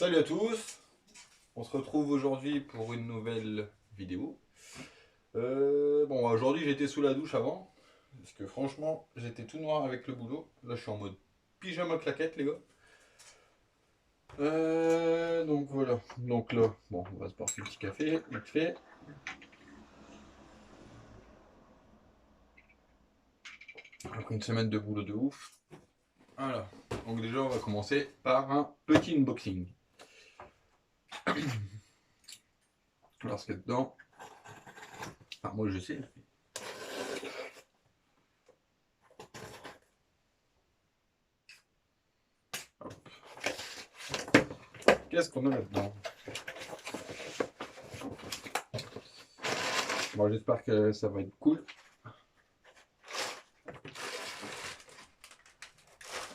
Salut à tous, on se retrouve aujourd'hui pour une nouvelle vidéo. Bon, aujourd'hui j'étais sous la douche avant, parce que franchement j'étais tout noir avec le boulot. Là je suis en mode pyjama claquette les gars. Donc voilà, donc là, bon on va se boire un petit café, vite fait. Après une semaine de boulot de ouf. Voilà, donc déjà on va commencer par un petit unboxing. Alors ce qu'il y a dedans, enfin moi je sais. Qu'est-ce qu'on a là-dedans? Bon, j'espère que ça va être cool.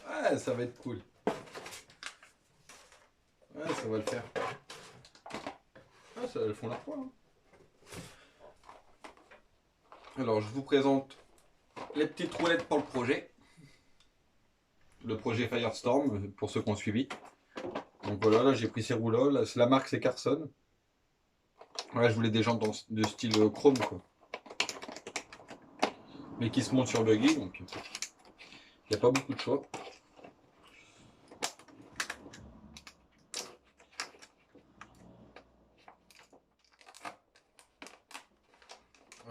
Ouais, ça va être cool. Ouais, ça va le faire. Ah, ça, elles font leur foi. Hein. Alors, je vous présente les petites roulettes pour le projet. Le projet Firestorm, pour ceux qui ont suivi. Donc voilà, là j'ai pris ces rouleaux. La marque c'est Carson. Ouais, je voulais des jantes de style chrome, quoi. Mais qui se montent sur buggy, donc il n'y a pas beaucoup de choix.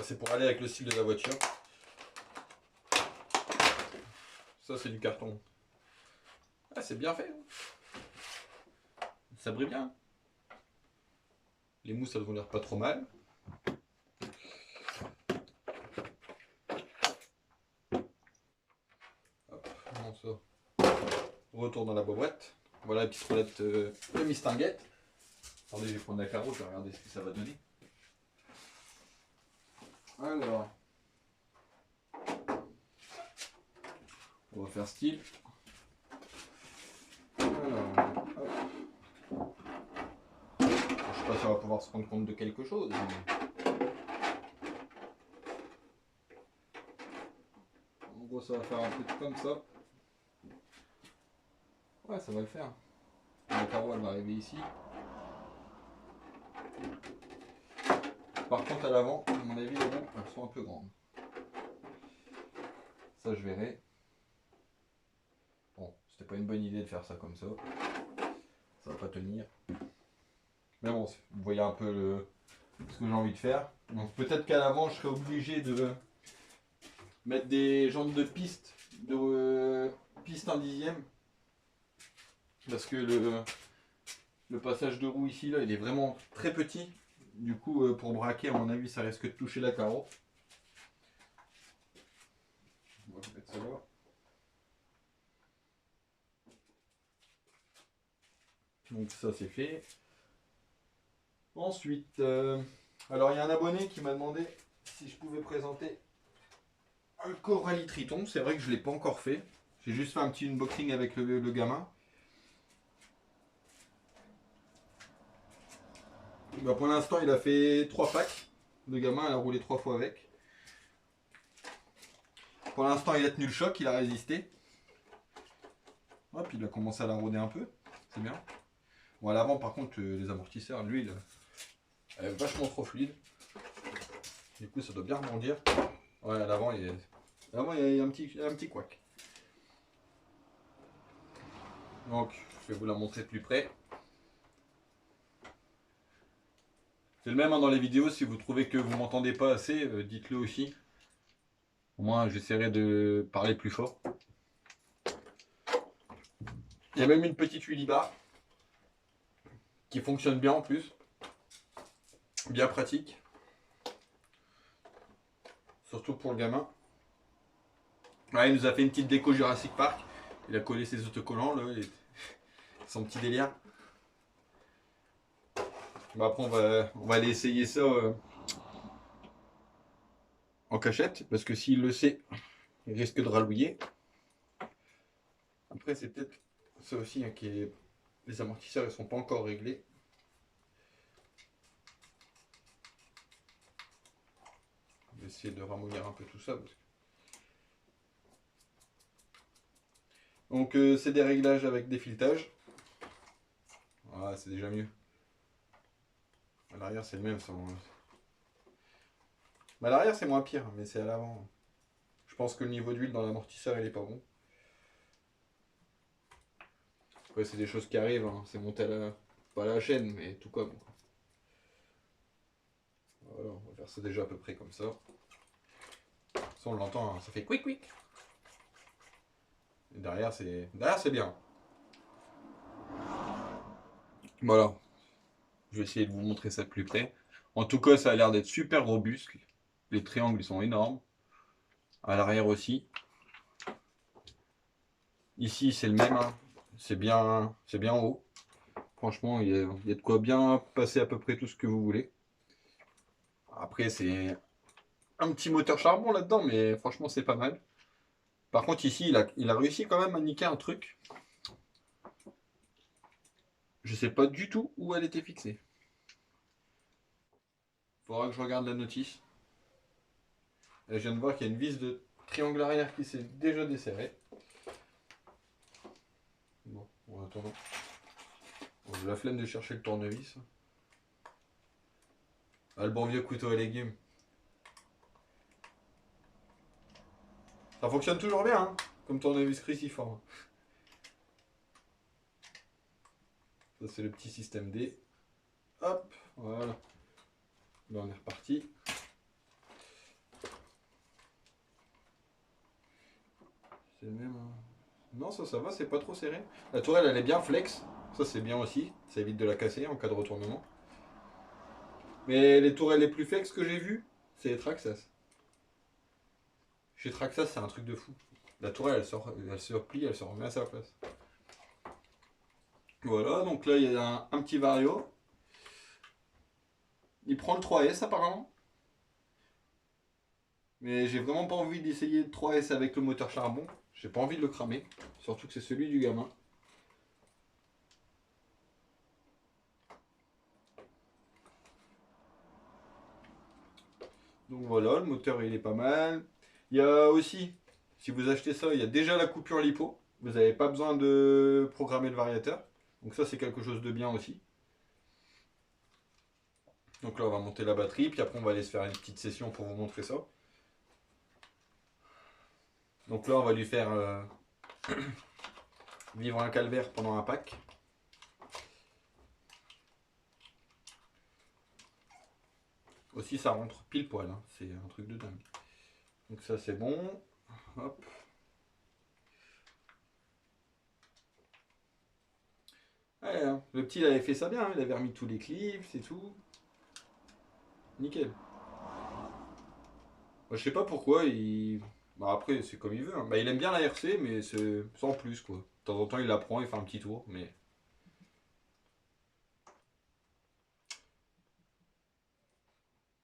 C'est pour aller avec le style de la voiture. Ça c'est du carton. Ah, c'est bien fait. Hein. Ça brille bien. Les mousses elles ont l'air pas trop mal. Hop, on ça. Retour dans la boîte. Voilà la petite roulette de Mistinguette. Attendez, je vais prendre la carreau, je vais regarder ce que ça va donner. Alors, on va faire style. Alors, hop. Je sais pas si on va pouvoir se rendre compte de quelque chose. Mais... en gros, ça va faire un truc comme ça. Ouais, ça va le faire. La carreau, elle va arriver ici. Par contre, à l'avant, à mon avis, les roues, elles sont un peu grandes. Ça, je verrai. Bon, c'était pas une bonne idée de faire ça comme ça. Ça va pas tenir. Mais bon, vous voyez un peu ce que j'ai envie de faire. Donc peut-être qu'à l'avant, je serai obligé de mettre des jantes de piste, piste 1/10. Parce que le passage de roue ici, là, il est vraiment très petit. Du coup, pour braquer, à mon avis, ça risque de toucher la carreau. On va mettre ça là. Donc ça, c'est fait. Ensuite, alors il y a un abonné qui m'a demandé si je pouvais présenter un Coralie Triton. C'est vrai que je ne l'ai pas encore fait. J'ai juste fait un petit unboxing avec le gamin. Bah, pour l'instant, il a fait 3 packs. Le gamin, il a roulé 3 fois avec. Pour l'instant, il a tenu le choc, il a résisté. Hop, il a commencé à la rôder un peu. C'est bien. Bon, à l'avant, par contre, les amortisseurs, l'huile, elle est vachement trop fluide. Du coup, ça doit bien rebondir. Ouais, à l'avant, il y a un petit couac. Donc, je vais vous la montrer de plus près. C'est le même hein, dans les vidéos. Si vous trouvez que vous m'entendez pas assez, dites-le aussi. Au moins, j'essaierai de parler plus fort. Il y a même une petite huile bar qui fonctionne bien en plus. Bien pratique. Surtout pour le gamin. Ouais, il nous a fait une petite déco Jurassic Park. Il a collé ses autocollants, là, son petit délire. Bon, après, on va aller essayer ça en cachette, parce que s'il le sait, il risque de ralouiller. Après, c'est peut-être ça aussi hein, qui est... les amortisseurs ne sont pas encore réglés. On va essayer de ramollir un peu tout ça. Parce que... donc, c'est des réglages avec des filetages. Voilà, Voilà, c'est déjà mieux. À l'arrière, c'est le même. Mais à l'arrière, c'est moins pire, mais c'est à l'avant. Je pense que le niveau d'huile dans l'amortisseur, il est pas bon. Après, c'est des choses qui arrivent. Hein. C'est monté à la... pas à la chaîne, mais tout comme. Voilà, on va faire ça déjà à peu près comme ça. Ça, on l'entend, hein, ça fait quick quick. Et derrière, c'est bien. Voilà. Je vais essayer de vous montrer ça de plus près. En tout cas, ça a l'air d'être super robuste. Les triangles, ils sont énormes. À l'arrière aussi. Ici, c'est le même. Hein. C'est bien haut. Franchement, il y a de quoi bien passer à peu près tout ce que vous voulez. Après, c'est un petit moteur charbon là-dedans, mais franchement, c'est pas mal. Par contre, ici, il a réussi quand même à niquer un truc. Je sais pas du tout où elle était fixée. Faudra que je regarde la notice. Et je viens de voir qu'il y a une vis de triangle arrière qui s'est déjà desserrée. Bon, en attendant. Bon, j'ai la flemme de chercher le tournevis. Ah, le bon vieux couteau à légumes. Ça fonctionne toujours bien, hein, comme tournevis cruciforme. Ça, c'est le petit système D. Hop, voilà. Là, on est reparti. C'est le même. Hein. Non, ça va, c'est pas trop serré. La tourelle, elle est bien flex. Ça, c'est bien aussi. Ça évite de la casser en cas de retournement. Mais les tourelles les plus flex que j'ai vues, c'est les Traxxas. Chez Traxxas, c'est un truc de fou. La tourelle, elle se replie, elle se remet à sa place. Voilà, donc là, il y a un petit Vario. Il prend le 3S apparemment. Mais j'ai vraiment pas envie d'essayer le 3S avec le moteur charbon. J'ai pas envie de le cramer. Surtout que c'est celui du gamin. Donc voilà, le moteur il est pas mal. Il y a aussi, si vous achetez ça, il y a déjà la coupure lipo. Vous n'avez pas besoin de programmer le variateur. Donc ça c'est quelque chose de bien aussi. Donc là on va monter la batterie, puis après on va aller se faire une petite session pour vous montrer ça. Donc là on va lui faire vivre un calvaire pendant un pack. Aussi ça rentre pile poil, hein. C'est un truc de dingue. Donc ça c'est bon. Hop. Ouais, hein. Le petit il avait fait ça bien, hein. Il avait remis tous les clips, c'est tout. Nickel. Moi, je sais pas pourquoi, bah, après c'est comme il veut. Hein. Bah, il aime bien la RC, mais c'est sans plus quoi. De temps en temps il la prend, il fait un petit tour, mais.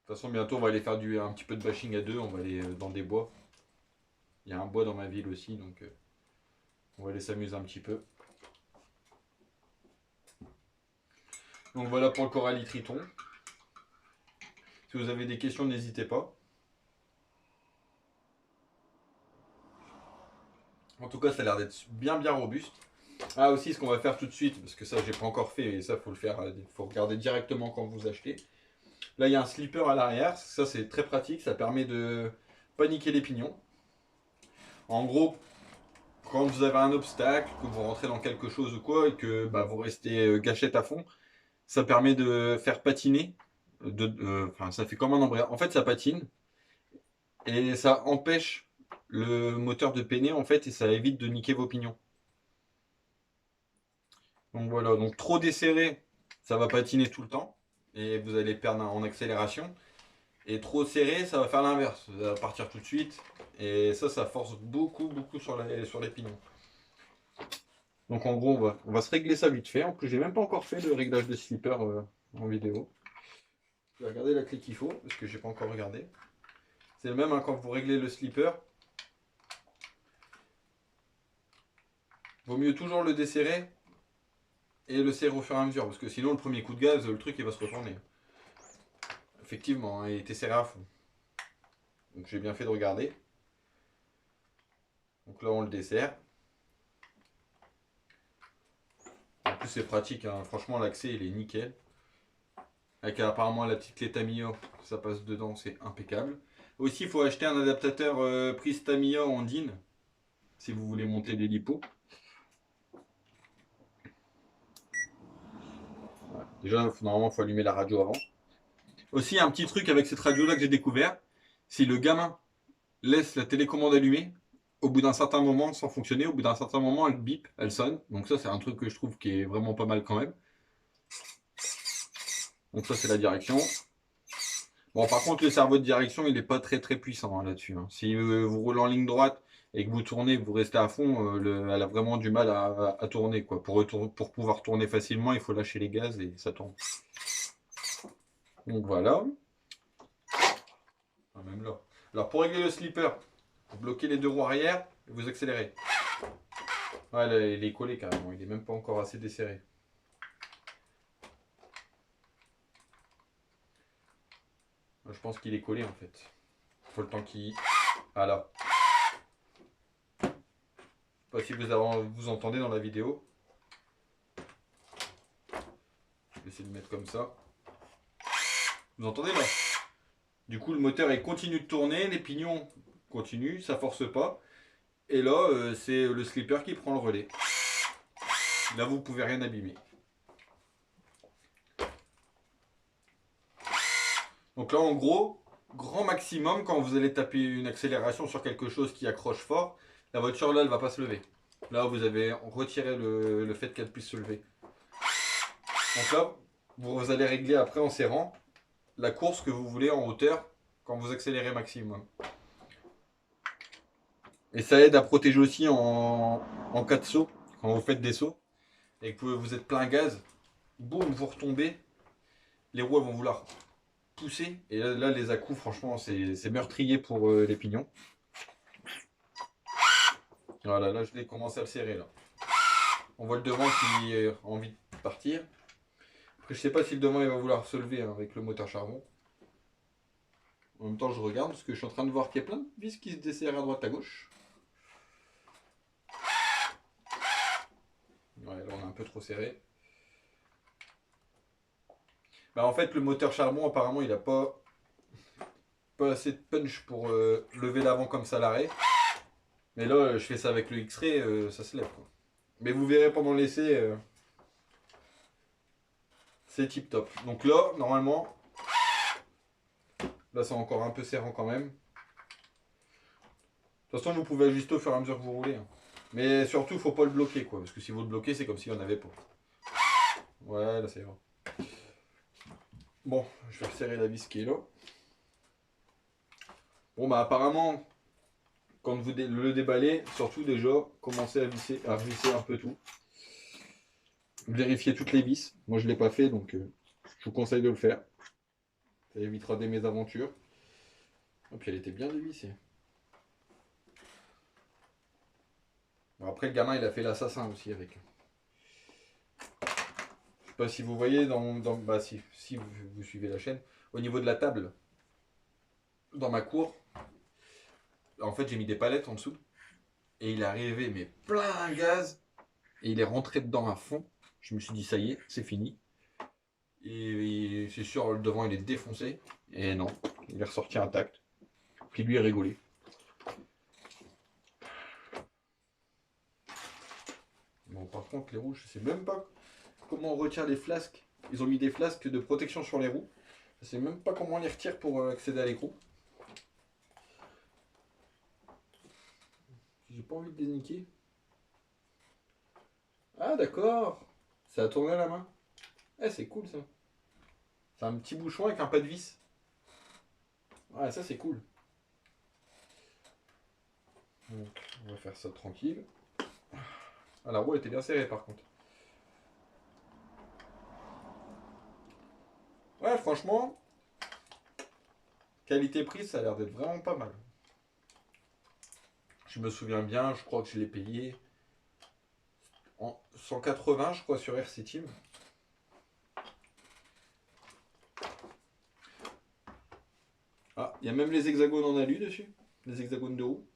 De toute façon bientôt on va aller faire un petit peu de bashing à deux, on va aller dans des bois. Il y a un bois dans ma ville aussi, donc on va aller s'amuser un petit peu. Donc voilà pour le Coralie Triton. Si vous avez des questions, n'hésitez pas. En tout cas, ça a l'air d'être bien robuste. Ah aussi, ce qu'on va faire tout de suite, parce que ça j'ai pas encore fait, et ça faut le faire, faut regarder directement quand vous achetez. Là, il y a un slipper à l'arrière, ça c'est très pratique, ça permet de paniquer les pignons. En gros, quand vous avez un obstacle, que vous rentrez dans quelque chose ou quoi, et que bah, vous restez gâchette à fond, ça permet de faire patiner. Enfin, ça fait comme un embrayage. En fait, ça patine et ça empêche le moteur de peiner en fait et ça évite de niquer vos pignons. Donc voilà, donc trop desserré, ça va patiner tout le temps et vous allez perdre en accélération. Et trop serré, ça va faire l'inverse, ça va partir tout de suite et ça force beaucoup sur les pignons. Donc en gros, on va se régler ça vite fait. En plus, j'ai même pas encore fait le réglage de slipper en vidéo. Je vais regarder la clé qu'il faut parce que j'ai pas encore regardé. C'est le même hein, quand vous réglez le slipper. Vaut mieux toujours le desserrer et le serrer au fur et à mesure parce que sinon le premier coup de gaz, le truc il va se retourner. Effectivement, hein, il était serré à fond. Donc j'ai bien fait de regarder. Donc là on le dessert. Donc plus c'est pratique, hein. Franchement l'accès il est nickel. Avec apparemment la petite clé Tamiya, ça passe dedans, c'est impeccable. Aussi il faut acheter un adaptateur prise Tamiya en DIN, si vous voulez monter des lipos. Ouais. Déjà normalement il faut allumer la radio avant. Aussi un petit truc avec cette radio là que j'ai découvert, si le gamin laisse la télécommande allumée, au bout d'un certain moment, sans fonctionner, au bout d'un certain moment, elle bip, elle sonne. Donc ça, c'est un truc que je trouve qui est vraiment pas mal quand même. Donc ça, c'est la direction. Bon, par contre, le cerveau de direction, il n'est pas très très puissant hein, là-dessus. Hein. Si vous roulez en ligne droite et que vous tournez, vous restez à fond, elle a vraiment du mal à tourner. Quoi. Pour pouvoir tourner facilement, il faut lâcher les gaz et ça tourne. Donc voilà. Ah, même là. Alors pour régler le slipper, vous bloquez les deux roues arrière et vous accélérez. Ouais, là, il est collé carrément, il n'est même pas encore assez desserré. Je pense qu'il est collé en fait. Faut le temps qu'il... Voilà. Je sais pas si vous entendez dans la vidéo. Je vais essayer de mettre comme ça. Vous entendez là? Du coup le moteur il continue de tourner, les pignons continuent, ça force pas. Et là c'est le slipper qui prend le relais. Là vous pouvez rien abîmer. Donc là en gros, grand maximum quand vous allez taper une accélération sur quelque chose qui accroche fort, la voiture là elle va pas se lever. Là vous avez retiré le fait qu'elle puisse se lever. Donc là vous allez régler après en serrant la course que vous voulez en hauteur quand vous accélérez maximum. Et ça aide à protéger aussi en cas de saut, quand vous faites des sauts et que vous êtes plein gaz, boum, vous retombez, les roues elles vont vouloir pousser et là les à-coups franchement c'est meurtrier pour les pignons. Voilà, là je vais commencer à le serrer là. On voit le devant qui a envie de partir. Après je sais pas si le devant il va vouloir se lever hein, avec le moteur charbon. En même temps je regarde parce que je suis en train de voir qu'il y a plein de vis qui se desserrent à droite à gauche. Ouais, là on est un peu trop serré. Bah en fait le moteur charbon apparemment il a pas assez de punch pour lever l'avant comme ça à l'arrêt. Mais là je fais ça avec le X-Ray, ça se lève quoi. Mais vous verrez pendant l'essai, c'est tip top. Donc là normalement, là c'est encore un peu serrant quand même. De toute façon vous pouvez ajuster au fur et à mesure que vous roulez. Hein. Mais surtout faut pas le bloquer quoi, parce que si vous le bloquez c'est comme s'il n'y en avait pas. Ouais là c'est vrai. Bon, je vais resserrer la vis qui est là. Bon bah apparemment, quand vous le déballez, surtout déjà, commencez à visser un peu tout. Vérifiez toutes les vis. Moi je ne l'ai pas fait donc je vous conseille de le faire. Ça évitera des mésaventures. Et puis elle était bien dévissée. Bon, après le gamin il a fait l'assassin aussi avec. Je sais pas si vous voyez bah si vous suivez la chaîne, au niveau de la table, dans ma cour, en fait j'ai mis des palettes en dessous. Et il est arrivé mais plein gaz. Et il est rentré dedans à fond. Je me suis dit ça y est, c'est fini. Et c'est sûr, le devant il est défoncé. Et non, il est ressorti intact. Puis lui est rigolé. Bon, par contre, les roues, je sais même pas comment on retire les flasques. Ils ont mis des flasques de protection sur les roues. Je sais même pas comment on les retire pour accéder à l'écrou. J'ai pas envie de les niquer. Ah d'accord. Ça a tourné à la main. Eh, c'est cool ça. C'est un petit bouchon avec un pas de vis. Ouais, ça c'est cool. Donc, on va faire ça tranquille. Ah, la roue était bien serrée par contre. Ouais, franchement, qualité-prix, ça a l'air d'être vraiment pas mal. Je me souviens bien, je crois que je l'ai payé en 180, je crois, sur RC Team. Ah, il y a même les hexagones en alu dessus, les hexagones de roue.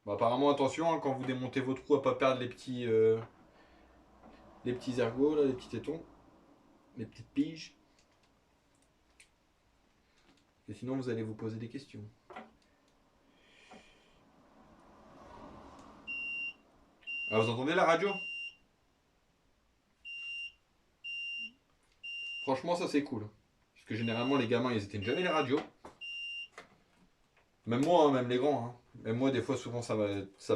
Bon, apparemment, attention, hein, quand vous démontez votre roue, à pas perdre les petits ergots, là, les petits tétons, les petites piges. Et sinon, vous allez vous poser des questions. Ah, vous entendez la radio? Franchement, ça c'est cool. Parce que généralement, les gamins, ils éteignent jamais les radios. Même moi, hein, même les grands. Hein. Même moi, des fois, souvent, ça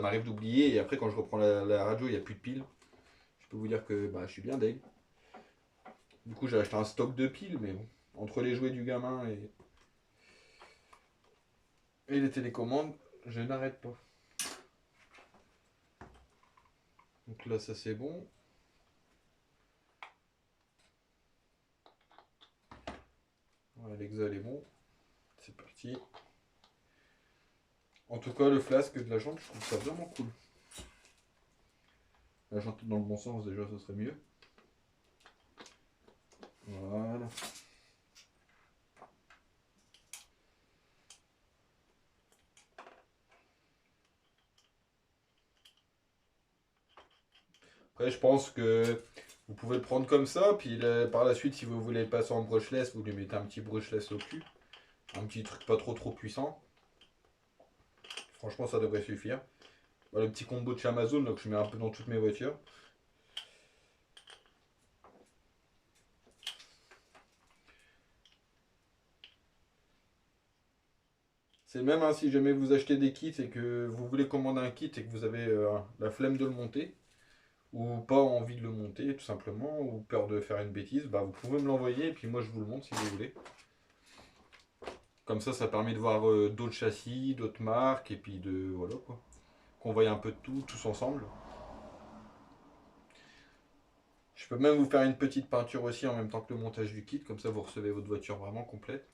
m'arrive d'oublier. Et après, quand je reprends la radio, il n'y a plus de piles. Je peux vous dire que bah, je suis bien deg. Du coup, j'ai acheté un stock de piles, mais bon. Entre les jouets du gamin et les télécommandes, je n'arrête pas. Donc là, ça c'est bon. Ouais, l'exhale est bon. C'est parti. En tout cas, le flasque de la jante, je trouve ça vraiment cool. La jante dans le bon sens, déjà, ça serait mieux. Voilà. Après, je pense que vous pouvez le prendre comme ça, puis par la suite, si vous voulez le passer en brushless, vous lui mettez un petit brushless au cul. Un petit truc pas trop puissant. Franchement, ça devrait suffire. Voilà, le petit combo de chez Amazon, donc je mets un peu dans toutes mes voitures. C'est même hein, si jamais vous achetez des kits et que vous voulez commander un kit et que vous avez la flemme de le monter, ou pas envie de le monter tout simplement, ou peur de faire une bêtise, bah vous pouvez me l'envoyer et puis moi je vous le montre si vous voulez. Comme ça permet de voir d'autres châssis, d'autres marques, et puis de voilà quoi. Qu'on voit un peu de tout, tous ensemble. Je peux même vous faire une petite peinture aussi en même temps que le montage du kit, comme ça vous recevez votre voiture vraiment complète.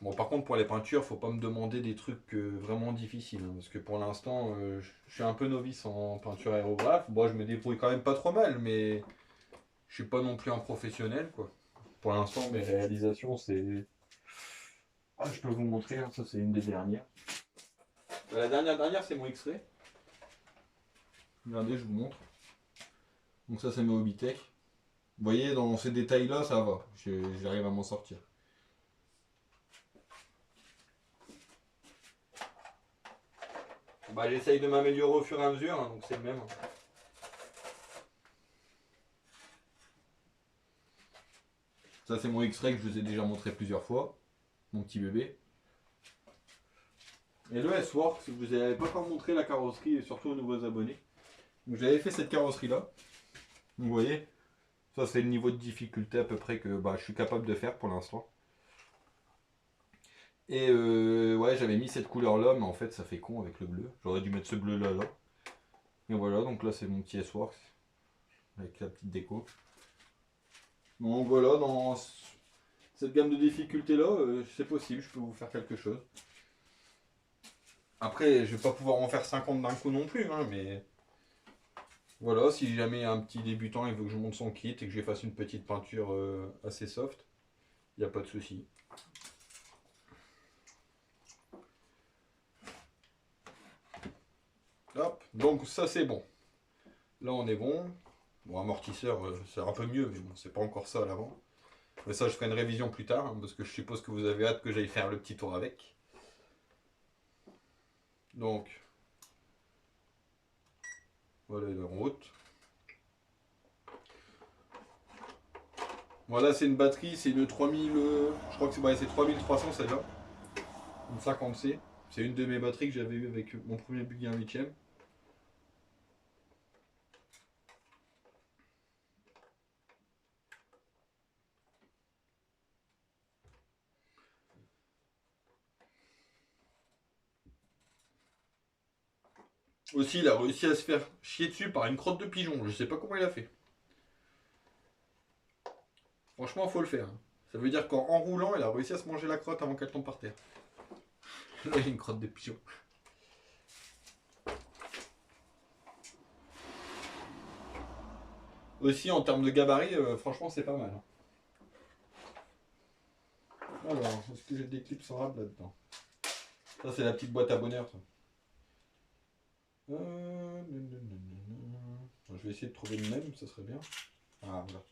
Bon, par contre, pour les peintures, faut pas me demander des trucs vraiment difficiles, hein, parce que pour l'instant, je suis un peu novice en peinture aérographe. Bon, je me débrouille quand même pas trop mal, mais je suis pas non plus un professionnel, quoi. Pour l'instant, mes réalisations, c'est... Ah, je peux vous montrer, hein, ça c'est une des dernières. La dernière, c'est mon X-Ray. Regardez, je vous montre. Donc ça, c'est mes Hobbytech. Vous voyez, dans ces détails-là, ça va. J'arrive à m'en sortir. Bah, j'essaye de m'améliorer au fur et à mesure, hein, donc c'est le même. Ça, c'est mon X-Ray que je vous ai déjà montré plusieurs fois. Mon petit bébé. Et le S-Works, vous n'avez pas encore montré la carrosserie, et surtout aux nouveaux abonnés. Donc j'avais fait cette carrosserie-là. Vous voyez, ça c'est le niveau de difficulté à peu près que bah, je suis capable de faire pour l'instant. Et ouais, j'avais mis cette couleur-là, mais en fait ça fait con avec le bleu. J'aurais dû mettre ce bleu-là là. Et voilà, donc là c'est mon petit S-Works. Avec la petite déco. Donc voilà, dans cette gamme de difficulté-là, c'est possible, je peux vous faire quelque chose. Après, je vais pas pouvoir en faire 50 d'un coup non plus, hein, mais... Voilà, si jamais un petit débutant il veut que je monte son kit et que je fasse une petite peinture assez soft, il n'y a pas de souci. Hop, donc ça c'est bon. Là on est bon. Bon, amortisseur, c'est un peu mieux, mais bon, c'est pas encore ça à l'avant. Mais ça, je ferai une révision plus tard, hein, parce que je suppose que vous avez hâte que j'aille faire le petit tour avec. Donc, voilà, il est en route. Voilà, c'est une batterie, c'est une 3000, je crois que c'est 3300 celle-là. Une 50C. C'est une de mes batteries que j'avais eu avec mon premier Buggy 1/8. Aussi, il a réussi à se faire chier dessus par une crotte de pigeon. Je sais pas comment il a fait. Franchement, faut le faire. Hein. Ça veut dire qu'en roulant, il a réussi à se manger la crotte avant qu'elle tombe par terre. Là, il y a une crotte de pigeon. Aussi, en termes de gabarit, franchement, c'est pas mal. Hein. Alors, est-ce que j'ai des clips sans rab là-dedans? Ça, c'est la petite boîte à bonheur. Ça. Je vais essayer de trouver le même, ça serait bien. Ah voilà.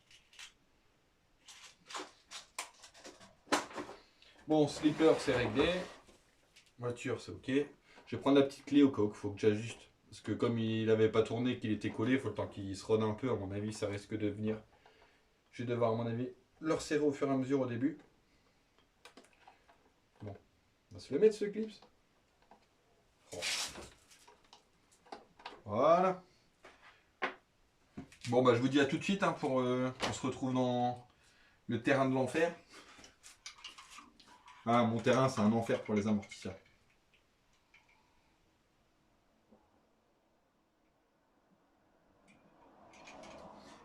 Bon, slipper c'est réglé. Voiture c'est ok. Je vais prendre la petite clé au cas où il faut que j'ajuste. Parce que comme il n'avait pas tourné, qu'il était collé, il faut le temps qu'il se rôde un peu. À mon avis, ça risque de venir. Je vais devoir, à mon avis, le resserrer au fur et à mesure au début. Bon, on va se le mettre ce clips. Oh. Voilà. Bon, bah je vous dis à tout de suite hein, pour. On se retrouve dans le terrain de l'enfer. Ah, mon terrain, c'est un enfer pour les amortisseurs.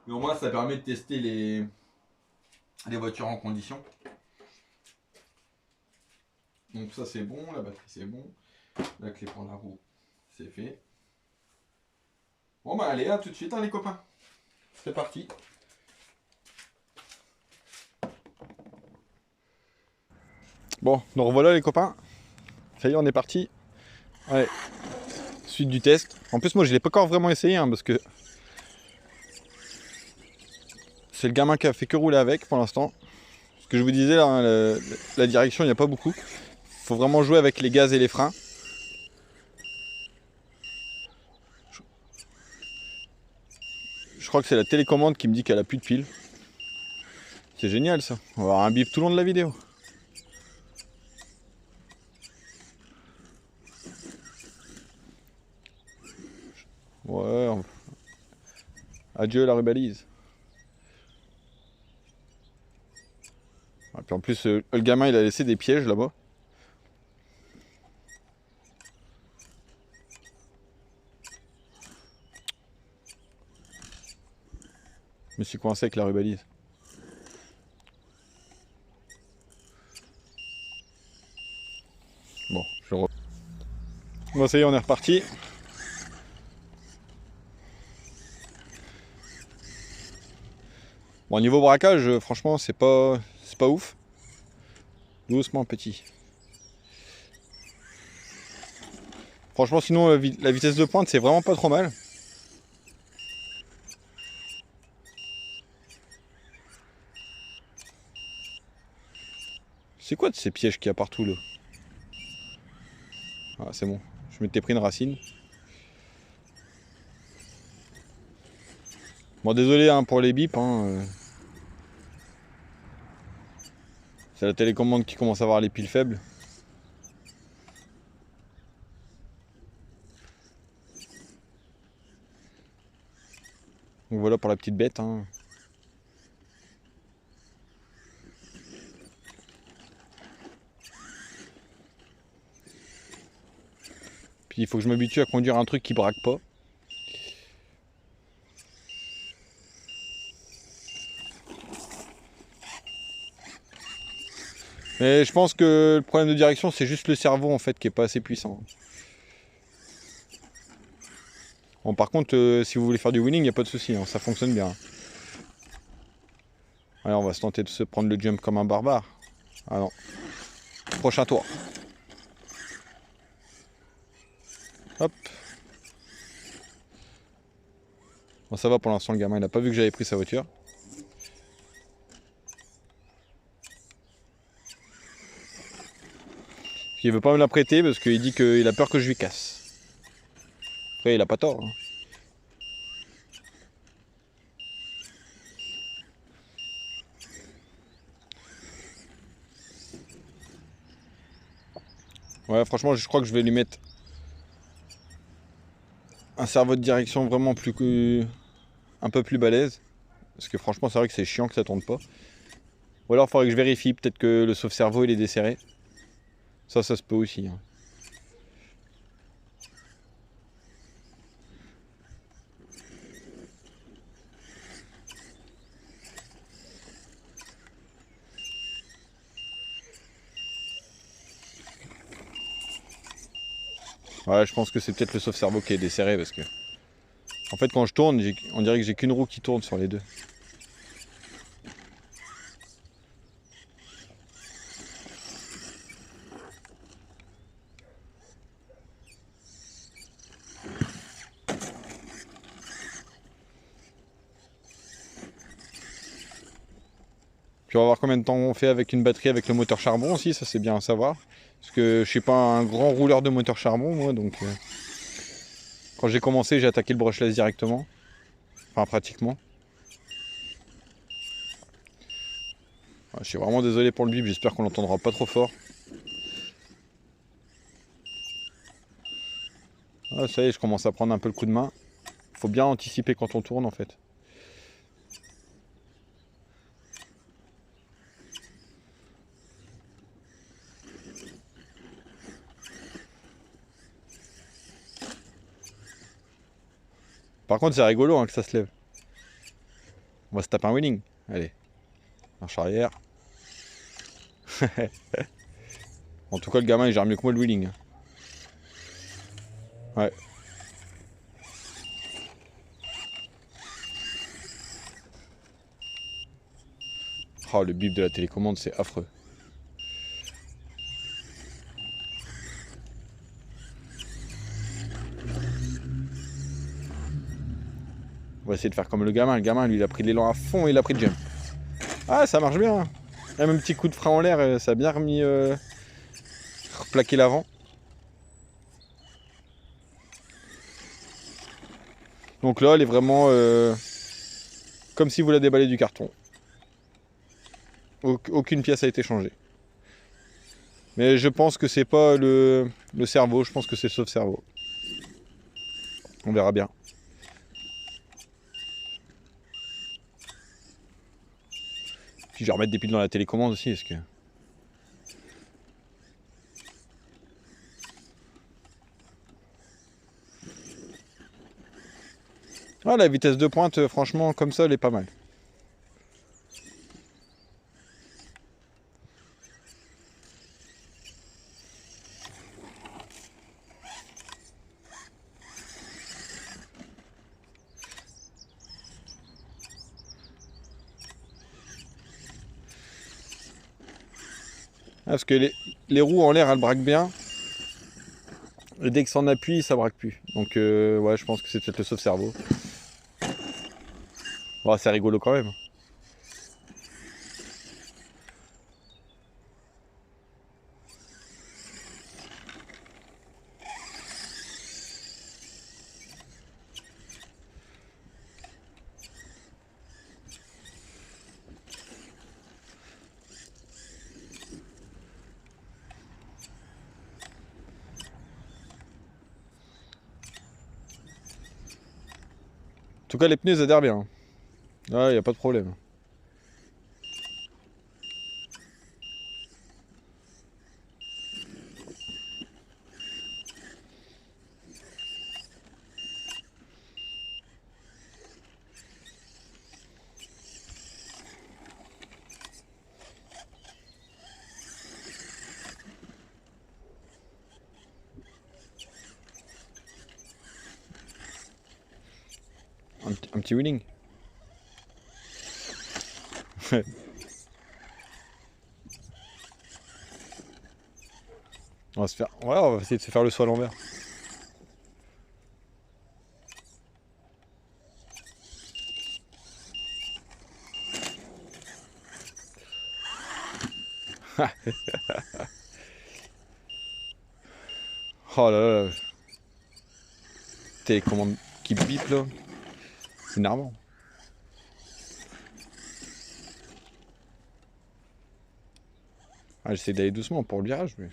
Mais au moins, ça permet de tester les voitures en condition. Donc ça, c'est bon. La batterie, c'est bon. La clé pour la roue, c'est fait. Bon, bah allez, à tout de suite, hein, les copains. C'est parti. Bon, nous revoilà, les copains. Ça y est, on est parti. Ouais. Suite du test. En plus, moi, je l'ai pas encore vraiment essayé, hein, parce que c'est le gamin qui a fait que rouler avec pour l'instant. Ce que je vous disais là, hein, la direction, il n'y a pas beaucoup. Faut vraiment jouer avec les gaz et les freins. Je crois que c'est la télécommande qui me dit qu'elle a plus de piles. C'est génial ça. On va avoir un bip tout le long de la vidéo. Ouais. Adieu la rubalise. Et puis en plus, le gamin il a laissé des pièges là-bas. Je me suis coincé avec la rubalise. Bon, je re... Bon, ça y est, on est reparti. Bon, niveau braquage, franchement, c'est pas ouf. Doucement, petit. Franchement, sinon, la vitesse de pointe, c'est vraiment pas trop mal. C'est quoi de ces pièges qu'il y a partout là? Ah, c'est bon. Je m'étais pris une racine. Bon, désolé hein, pour les bips. Hein. C'est la télécommande qui commence à avoir les piles faibles. Donc voilà pour la petite bête. Hein. Puis il faut que je m'habitue à conduire un truc qui braque pas. Mais je pense que le problème de direction, c'est juste le cerveau en fait qui est pas assez puissant. Bon, par contre, si vous voulez faire du winning, il n'y a pas de souci, hein, ça fonctionne bien. Allez, on va se tenter de se prendre le jump comme un barbare. Ah non. Prochain tour. Hop. Bon, ça va pour l'instant, le gamin, il n'a pas vu que j'avais pris sa voiture. Il veut pas me la prêter parce qu'il dit qu'il a peur que je lui casse. Après, il a pas tort. Hein. Ouais, franchement, je crois que je vais lui mettre un cerveau de direction vraiment un peu plus balèze. Parce que franchement, c'est vrai que c'est chiant que ça tourne pas. Ou alors, il faudrait que je vérifie. Peut-être que le sauve-cerveau, il est desserré. Ça se peut aussi. Hein. Ouais, je pense que c'est peut-être le sauve-cerveau qui est desserré parce que... En fait, quand je tourne, on dirait que j'ai qu'une roue qui tourne sur les deux. Puis on va voir combien de temps on fait avec une batterie avec le moteur charbon aussi, ça c'est bien à savoir. Parce que je suis pas un grand rouleur de moteur charbon moi, donc quand j'ai commencé j'ai attaqué le brushless directement. Enfin pratiquement. Je suis vraiment désolé pour le bip, j'espère qu'on l'entendra pas trop fort. Ah, ça y est, je commence à prendre un peu le coup de main. Faut bien anticiper quand on tourne en fait. Par contre c'est rigolo hein, que ça se lève. On va se taper un wheeling. Allez. Marche arrière. En tout cas le gamin il gère mieux que moi le wheeling. Ouais. Oh le bip de la télécommande c'est affreux. On va essayer de faire comme le gamin. Le gamin, lui, il a pris l'élan à fond et il a pris le jump. Ah, ça marche bien. Même un petit coup de frein en l'air, ça a bien remis... replaqué l'avant. Donc là, elle est vraiment... comme si vous la déballez du carton. Aucune pièce a été changée. Mais je pense que c'est pas le cerveau. Je pense que c'est sauf cerveau. On verra bien. Puis je vais remettre des piles dans la télécommande aussi, est-ce que... Ah, la vitesse de pointe, franchement, comme ça, elle est pas mal. Ah, parce que les roues en l'air, elles braquent bien. Et dès que ça en appuie, ça braque plus. Donc ouais, je pense que c'est peut-être le sauve-cerveau. Bon, c'est rigolo quand même. En tout cas, les pneus, ils adhèrent bien. Ah, il n'y a pas de problème. Un petit wheeling. On va se faire... Ouais, on va essayer de se faire le saut à l'envers. Oh là là. Télécommande qui bip là. C'est énervant. Ah, j'essaie d'aller doucement pour le virage, mais...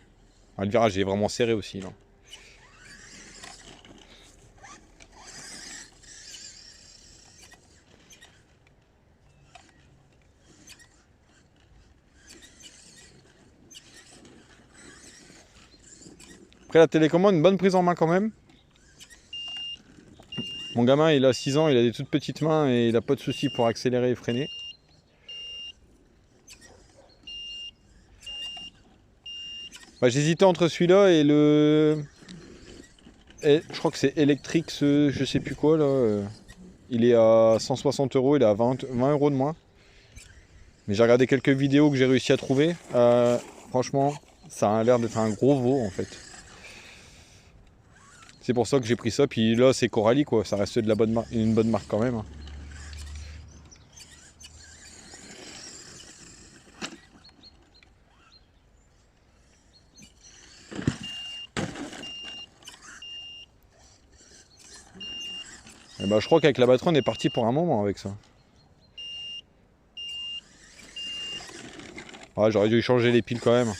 Ah, le virage il est vraiment serré aussi là. Après la télécommande, une bonne prise en main quand même. Mon gamin il a 6 ans, il a des toutes petites mains et il n'a pas de soucis pour accélérer et freiner. Bah, j'hésitais entre celui-là et le... Et je crois que c'est Electrix, je sais plus quoi là. Il est à 160 €, il est à 20 € de moins. Mais j'ai regardé quelques vidéos que j'ai réussi à trouver. Franchement, ça a l'air d'être un gros veau en fait. C'est pour ça que j'ai pris ça. Puis là, c'est Coralie quoi. Ça reste de la bonne une bonne marque quand même. Et bah je crois qu'avec la batterie on est parti pour un moment avec ça. Ouais, j'aurais dû changer les piles quand même.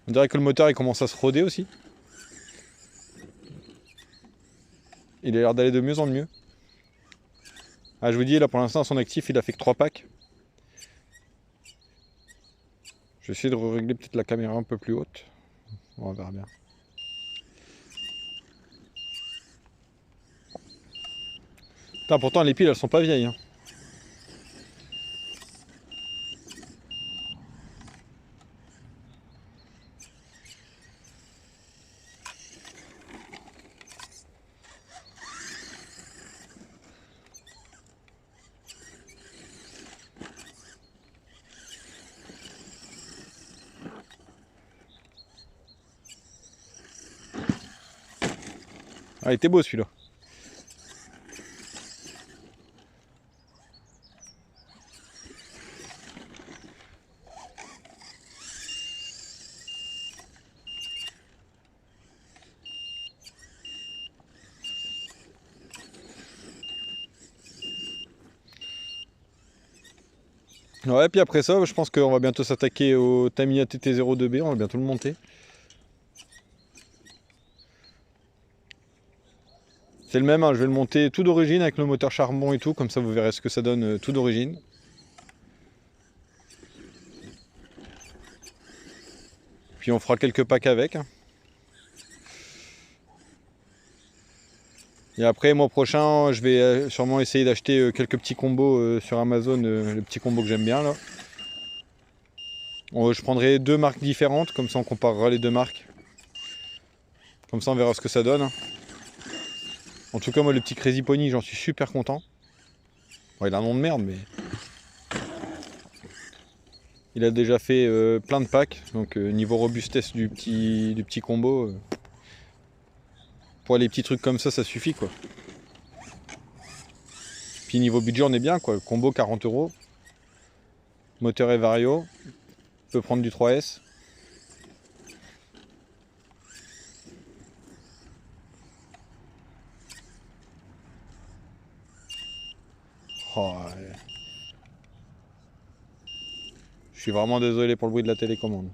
On dirait que le moteur il commence à se roder aussi. Il a l'air d'aller de mieux en mieux. Ah, je vous dis, là pour l'instant, son actif, il a fait que 3 packs. Je vais essayer de régler peut-être la caméra un peu plus haute. On verra bien. Putain, pourtant, les piles, elles sont pas vieilles. Hein. Ah, il était beau celui-là. Ouais, puis après ça, je pense qu'on va bientôt s'attaquer au Tamiya TT02B, on va bientôt le monter. C'est le même, hein, je vais le monter tout d'origine avec le moteur charbon et tout, comme ça vous verrez ce que ça donne tout d'origine. Puis on fera quelques packs avec. Hein. Et après, mois prochain, je vais sûrement essayer d'acheter quelques petits combos sur Amazon, les petits combos que j'aime bien là. Je prendrai 2 marques différentes, comme ça on comparera les 2 marques. Comme ça on verra ce que ça donne. Hein. En tout cas, moi, le petit Crazy Pony, j'en suis super content. Bon, il a un nom de merde, mais... Il a déjà fait plein de packs, donc niveau robustesse du petit combo, pour les petits trucs comme ça suffit quoi. Puis niveau budget, on est bien quoi. Combo 40 €, moteur et vario, peut prendre du 3S. Oh, ouais. Je suis vraiment désolé pour le bruit de la télécommande.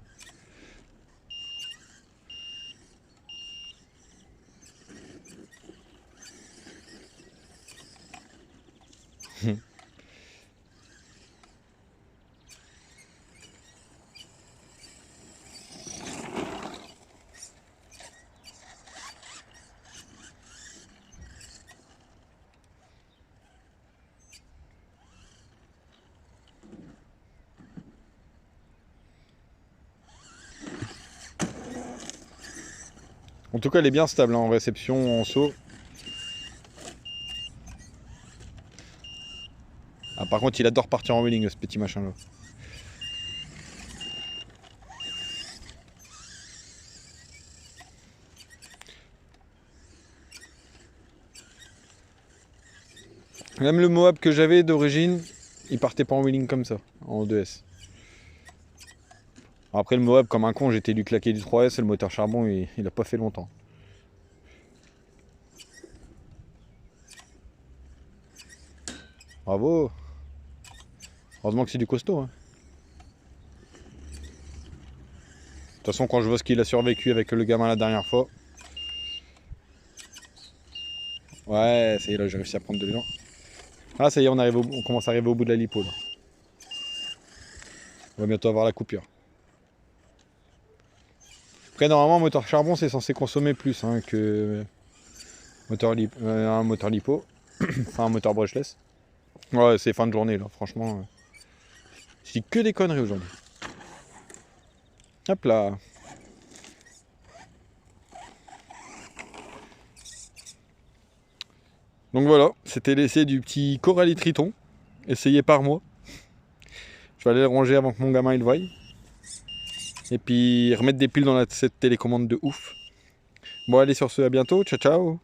En tout cas, elle est bien stable hein, en réception, en saut. Ah, par contre, il adore partir en wheeling, ce petit machin là. Même le Moab que j'avais d'origine, il partait pas en wheeling comme ça, en 2S. Après le Moab, comme un con, j'étais lui claquer du 3S et le moteur charbon, il a pas fait longtemps. Bravo. Heureusement que c'est du costaud. Hein. De toute façon, quand je vois ce qu'il a survécu avec le gamin la dernière fois. Ouais, ça y est, là, j'ai réussi à prendre de l'élan. Ah, ça y est, on commence à arriver au bout de la lipo. Là. On va bientôt avoir la coupure. Après, normalement, moteur charbon, c'est censé consommer plus hein, que un moteur lipo. Enfin, un moteur brushless. Ouais, c'est fin de journée, là, franchement. Je dis que des conneries aujourd'hui. Hop là. Donc voilà, c'était l'essai du petit Coralie Triton, essayé par moi. Je vais aller le ranger avant que mon gamin il le voie. Et puis remettre des piles dans cette télécommande de ouf. Bon allez sur ce, à bientôt, ciao ciao.